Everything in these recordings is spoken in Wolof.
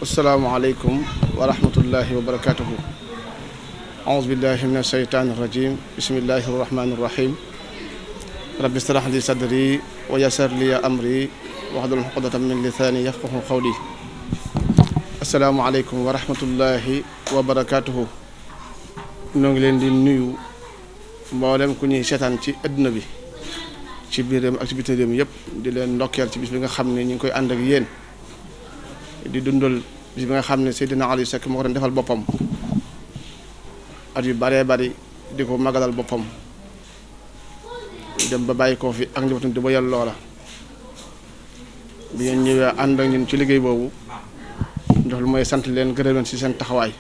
assalaamu aleykum wa rahmatullahi wa barakatuhu. aouzu billahi min asheytaani irrajim. bismillahi irrahmani irrahim. rabbi israh li sadri wa yassir li amri wahlul uqdatan min lisaani yafqahu qawli. assalaamu aleykum wa rahmatullahi wa barakatuhu. ñoo ngi leen di nuyu mboolem ku ñuy seetaan ci adduna bi, ci biir réew mi ak ci bitim réew mi yëpp, di leen ndokkeel ci bis bi nga xam ne ñu ngi koy ànd ak yéen di dundal bis bi nga xam ne Seydina Aliou Seck moo ko doon defal boppam at yu baree bari di ko magalal boppam, dem ba bàyyi koo fi ak njabootam di ba yal loola. bi ngeen ñëwee ànd ak ñun ci liggéey boobu ndax lu mooy sant leen gërëm leen ci seen taxawaay,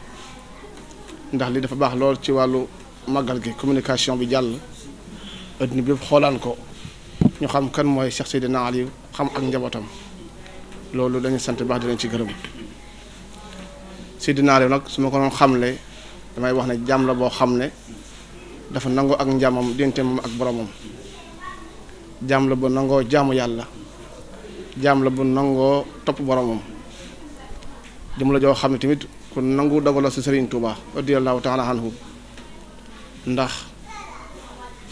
ndax li dafa baax lool ci wàllu màggal gi. communication bi jàll adduna bi yëpp xoolaan ko, ñu xam kan mooy Cheikh Seydina Aliou, xam ak njabootam. loolu dañuy sant baax di leen ci gërëm. Seydina Aliou nag su ma ko doon xamle damay wax ne jaam la boo xam ne dafa nangoo ak njaamam diggante moom ak boromam. jaam la bu nangoo jaamu yàlla, jaam la bu nangoo topp boromam. jëm la joo xam ne tamit ku nangu dogaloo si Serigne Touba radiyallahu taala anhu, ndax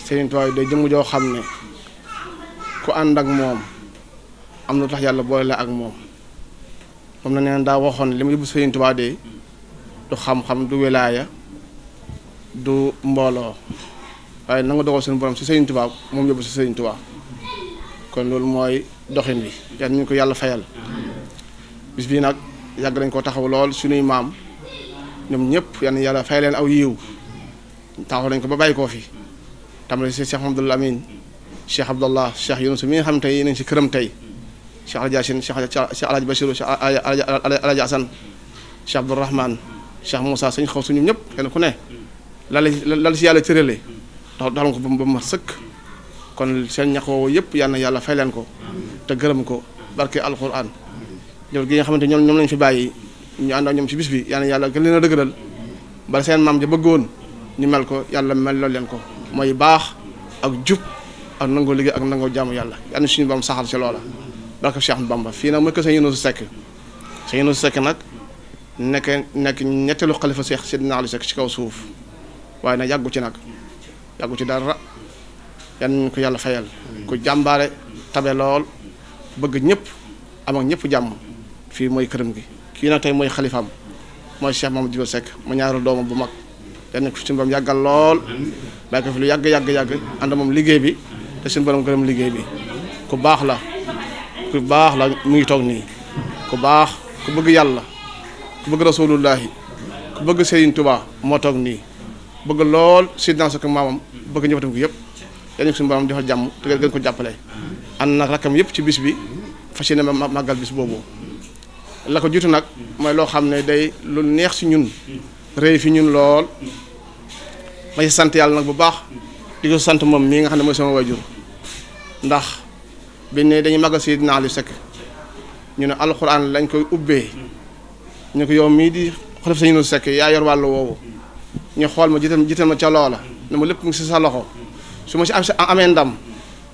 Serigne Touba yi day jëmm joo xam ne ku ànd ak moom am na lu tax yàlla boole la ak moom. moom na neen daa waxoon li mu yóbbu Serigne Touba de du xam-xam, du wilaaya, du mbooloo, waaye nangu dogal suñu borom si Serigne Touba moom yóbbu si Serigne Touba. kon loolu mooy doxin bi, yàlla ñu ko yàlla fayal. bis bii nag yàgg nañ koo taxaw lool suñuy maam ñoom ñëpp yàlla fay leen aw yiw, taxaw nañ ko ba bàyyi koo fi. tamit si Cheikh Abdoul Amin, Cheikh Abdallah, Cheikh Yunus mi nga xam tey nañ si këram tey, Cheikh Alhaji Yacine, Cheikh Alhaji Bachirou, Cheikh Alhaji Assane, Cheikh Abdourahmane, Cheikh Moussa, sëñ xaw suñu ñëpp kenn ku ne lal si yàlla tërale taxal ko ba ma sëkk. kon seen ñax woowu yëpp yàlla fay leen ko te gërëm ko barke alquran. jëf gi nga xamante ñoom lañ fi bàyyi ñu ànd ak ñoom ci bis bi yàlla gën leen a dëgëral bala seen maam ja bëggoon ñu mel ko, yàlla mel loolu leen ko, mooy baax ak jub ak nangoo liggéey ak nangoo jaamu yàlla. yàlla suñu bam saxal ci loola barke Cheikh Bamba. fii nag mooy ko sëñ Younouss Seck. sëñ Younouss Seck nag nekk ñetteelu xalifa Cheikh Seydina Aliou Seck ci kaw suuf, waaye nag yàggu ci dara. yal nañu ko yàlla fayal. ku jàmbaare, tabe lool, bëgg ñëpp, am ak ñëpp jàmm. fii mooy këram gi. kii nag tey mooy xalifaam, mooy Cheikh Mamadou Djibril Seck mu ñaareelu doomam bu mag. yal nañu ko suñu borom yàggal lool, bàyyi ko fi lu yàgg ànd moom liggéey bi te suñu borom gërëm liggéey bi. ku baax la mu ngi toog nii. ku baax, ku bëgg yàlla, ku bëgg rasulullahi, ku bëgg Serigne Touba moo toog nii. bëgg lool Seydina Seck maamam, bëgg njabootam gi yëpp. yal nañu ko suñu borom defal jàmm te gën ko jàppale. ànd nag rakkam yëpp ci bis bi fas yéene màggal bis boobu. la ko jiitu nag mooy loo xam ne day lu neex si ñun, rëy fi ñun lool. ma ci sant yàlla nag bu baax, di ko sant moom mii nga xam ne mooy sama wayjur. ndax bi ne dañuy màggal Seydina Aliou Seck ñu ne alxuraan lañ koy ubbee, ñu ko yow mii di xalifa Sëñ Younouss Seck yaa yor wàllu woowu. ñu xool ma jiital ma ca loola ne ma lépp ngi si sa loxo, su ma si amee ndam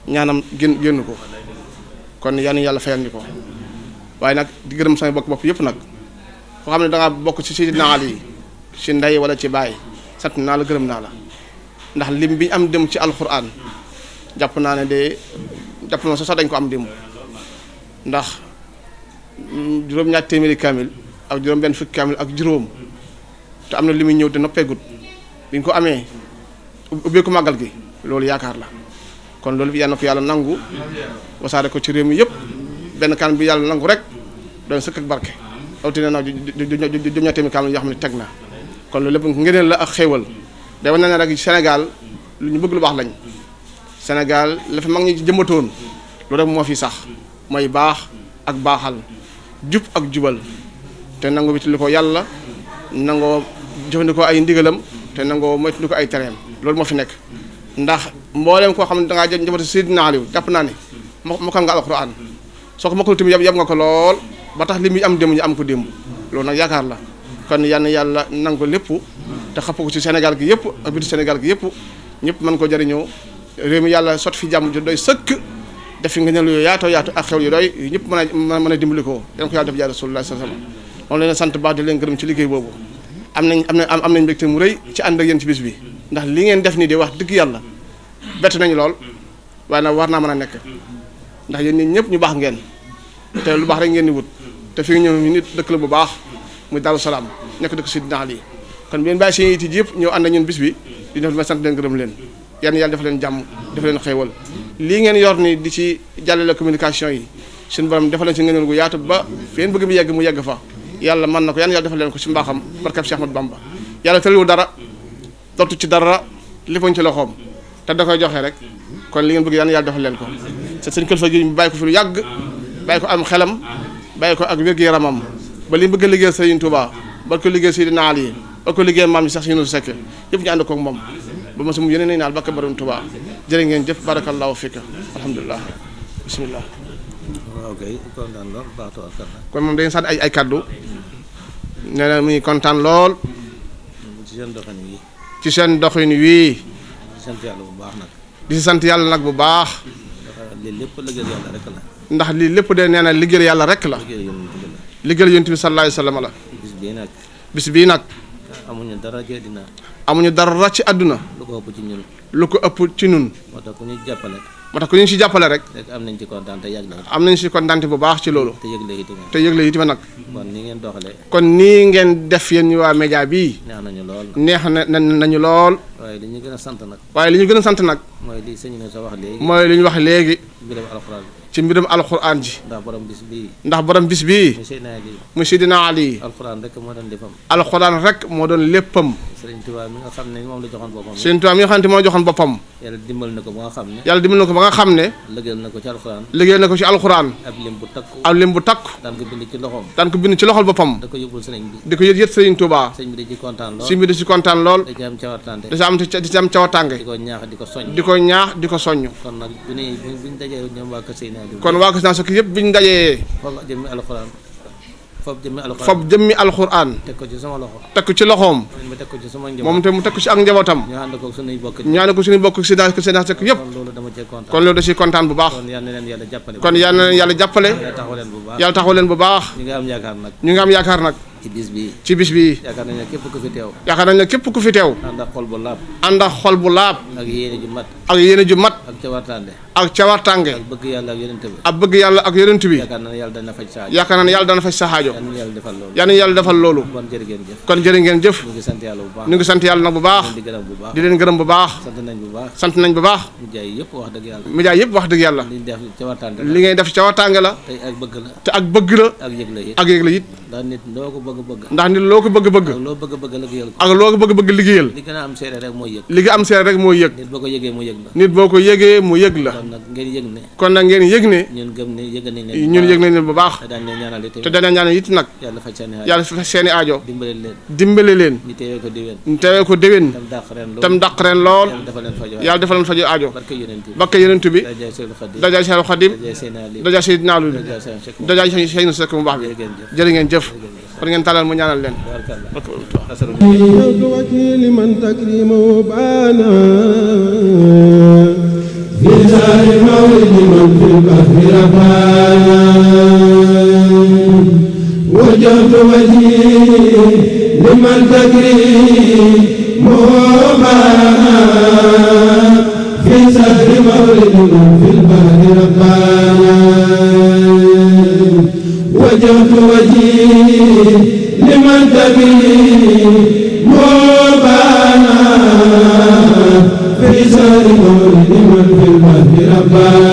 ñaanam génn ko. kon yàlla fayal ñu ko. waaye nag di gërëm sama bopp yëpp nag, foo xam ne dangaa bokk ci Seydina Aliou ci ndey wala ci baay, sant naa la, gërëm naa la. ndax lim bi ñu am dem ci alxuraan jàpp naa ne jàpp na sax dañ ko am démb. ndax juróom-ñaar téeméeri kaamil ak juróom-benn fukki kaamil ak juróom, te am na li muy ñëw te noppeegut. bi ñu ko amee ubbee ko màggal gi, loolu yaakaar la. kon loolu yal na ko yàlla nangu, wasaare ko ci réew mi yëpp. benn kaamil bi yàlla nangu rek doon sëkk ak barke. rawatina nag juróom-ñaar téeméeri kaamil yoo xam ne teg na. kon loolu lépp ngëneel la ak xéewal. day wane ne rek Sénégal lu ñu bëgg lu baax lañ. Sénégal la fa mag ñi jëmbatoon loolu rek moo fi sax, mooy baax ak baaxal, jub ak jubal, te nangoo witi li ko yàlla, nangoo jëfandikoo ay ndigalam, te nangoo moytu ko ay tereem. loolu moo fi nekk. ndax mbooleem koo xam ne dangaa njabootu Seydina Aliou jàpp naa ne mokkal nga alxuraan. soo ko mokkul tamit yab nga ko lool ba tax li muy am démb ñu am ko démb. loolu nag yaakaar la. kon yàlla nangu lépp te xapp ko ci Sénégal gi yëpp ak biti Sénégal gi yëpp ñëpp mën ko jëriñoo. réew mi yàlla sotti fi jàmm ju doy sëkk def fi nga ñëw yu yaatoo yaatu ak xew yu doy yu ñëpp mën a dimbali ko yéen ko yàlla def jaay Rasulullah sallallahu alayhi wasallam moom leen sant baax di leen gërëm ci liggéey boobu am nañ mbégte mu rëy ci ànd ak yéen ci bis bi ndax li ngeen def nii di wax dëgg yàlla bett nañu lool waaye nag war naa mën a nekk ndax yéen ñi ñëpp ñu baax ngeen te lu baax rek ngeen di wut te fi nga ñëw ñu nit dëkk la bu baax muy Daaru Salaam nekk dëkk Sidina Ali kon bi ngeen bàyyi seen yitte ji yëpp ñëw ànd ak ñun bis bi di def ma sant leen gërëm leen yàlla dafa leen jàmm dafa leen xéewal lii ngeen yor ni di ci jàllale communication yi suñu borom dafa leen ci ngëneel gu yaatu ba fi ngeen bëgg mu yegg fa yàlla mën na ko yàlla defal leen ko ci mbaaxam barkab Cheikh Ahmadou Bamba yàlla tëliwul dara dootu ci dara lifoñ ci loxoom te da koy joxe rek kon li ngeen bëgg yàlla defal leen ko te seen kilifa gi bàyyi ko fi lu yàgg bàyyi ko am xelam bàyyi ko ak wér-gu-yaramam ba li bëgg a liggéey Serigne Touba ba ko liggéey Seydina Ali ba ko liggéey maam yi sax Yunus Seck yëpp ñu ànd koog moom ba ma sum yeneen nañ naal bakka barum Touba jërë ngeen jëf barakallahu fika alhamdulilah bismillah kon moom dañu sant ay kaddu nee na muy kontaan lool ci seen doxin wii di si sant yàlla nag bu baax ndax lii lépp de nee na liggéeyal yàlla rek la liggéeyal yonent bi sallallahu alayhi wa sallam la bis bii nag amuñu dara ci àdduna lu ko ëpp ci ñun moo tax ku ñu ci jàppale rek am nañ ci kontaan bu baax ci loolu te yëgle itam nag kon nii ngeen def yéen ñu waa média bii neex nañu lool waaye li ñu gën a sant nag mooy li ñu wax léegi ci mbirum alxuraan ji ndax borom bis bii mu Seydina Ali alxuraan rek moo doon léppam Sëriñ Tuubaa mi nga xam ne moom la joxoon boppam yàlla dimbal na ko ba nga xam ne liggéeyal na ko ci alxuraan ab lim bu takku daan ko bind ci loxol boppam di ko yët Sëriñ Tuubaa sëñ bi di ci kontaan lool di ci am cawartànge di ko ñaax di ko soññ kon waa Kër Sëriñ yëpp biñ dajee fob jëmmi alxuraan teg ko ci loxoom moom te mu teg ko ci ak njabootam ñu ànd ko suñuy bokk si daal seen sekk yëpp kon loolu da ciy kontaan bu baax kon yal na leen yàlla jàppale yàlla taxaw leen bu baax ñu ngi am yaakaar nag ci bis bi yaakaar nañ ne képp ku fi teew ànd ak xol bu laab ak yéene ju mat ak cawartànge ak bëgg yàlla ak yonent bi yaakaar naa ne yàlla dana faj sa xaajo yal na yàlla defal loolu kon jërë ngeen jëf ñu ngi sant yàlla nag bu baax di leen gërëm bu baax sant nañ bu baax média yëpp wax dëgg yàlla li ngay def cawartànge la te ak bëgg la ak yëg la it ndax nit loo ko bëgg-bëgg ak loo ko bëgg liggéeyal li nga am seere rek mooy yëg nit boo ko yëgee mu yëg la kon nag ngeen yëg ne ñun yëg nañ leen bu baax te dana ñaanal it nag yàlla faj seeni aajo dimbale leen ñu teewee ko déwén tam dàq ren lool yàlla defal leen faju aajo barke yonent bi dajaay Seexul Xadim dajaay Seydina Ali dajaay Seydina Seck mu baax bi jërë ngeen jëf kon ngeen talal mu ñaanal leen liman takrimu bana fi zari mawlid man fil bahri rabbana wajjahtu wajhi liman takrimu bana fi zari mawlid man fil bahri rabbana وجهت وجهي لمن تبيه مبانا في سار مولد من في البحر ربنا